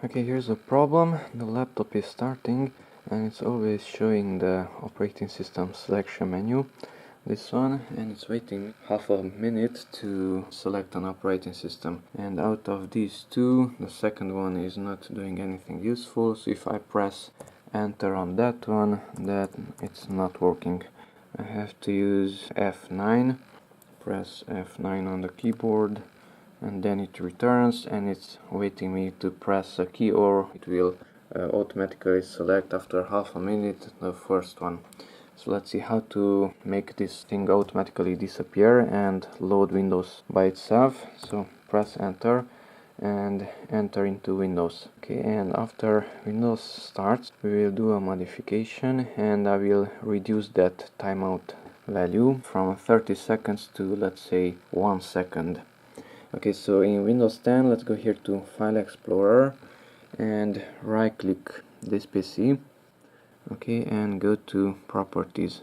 Okay, here's a problem. The laptop is starting and it's always showing the operating system selection menu, this one, and it's waiting half a minute to select an operating system. And out of these two, the second one is not doing anything useful, so if I press enter on that one, then it's not working. I have to use F9, press F9 on the keyboard, and then it returns and it's waiting me to press a key, or it will automatically select after half a minute the first one. So let's see how to make this thing automatically disappear and load Windows by itself. So press enter and enter into Windows. Okay, and after Windows starts, we will do a modification and I will reduce that timeout value from 30 seconds to, let's say, 1 second. Okay, so in Windows 10, let's go here to File Explorer and right click this PC. Okay, and go to Properties.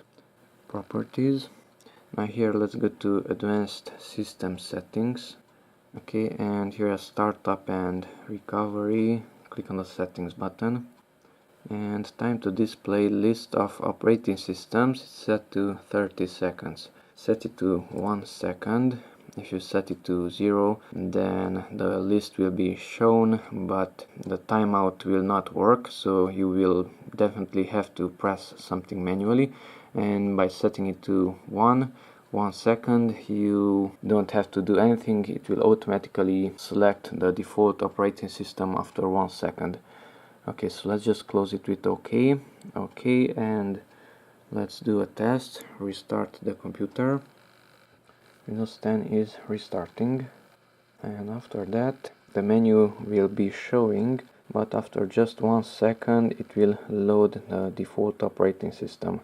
Now here let's go to Advanced System Settings. Okay, and here is Startup and Recovery. Click on the Settings button. And time to display list of operating systems is set to 30 seconds. Set it to 1 second. If you set it to 0, then the list will be shown, but the timeout will not work, so you will definitely have to press something manually. And by setting it to 1 second, you don't have to do anything. It will automatically select the default operating system after 1 second. Okay, so let's just close it with OK. OK, and let's do a test. Restart the computer. Windows 10 is restarting, and after that the menu will be showing, but after just 1 second it will load the default operating system.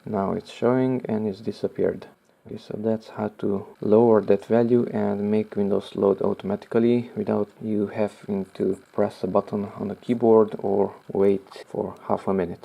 Now it's showing and it's disappeared. Okay, so that's how to lower that value and make Windows load automatically without you having to press a button on the keyboard or wait for half a minute.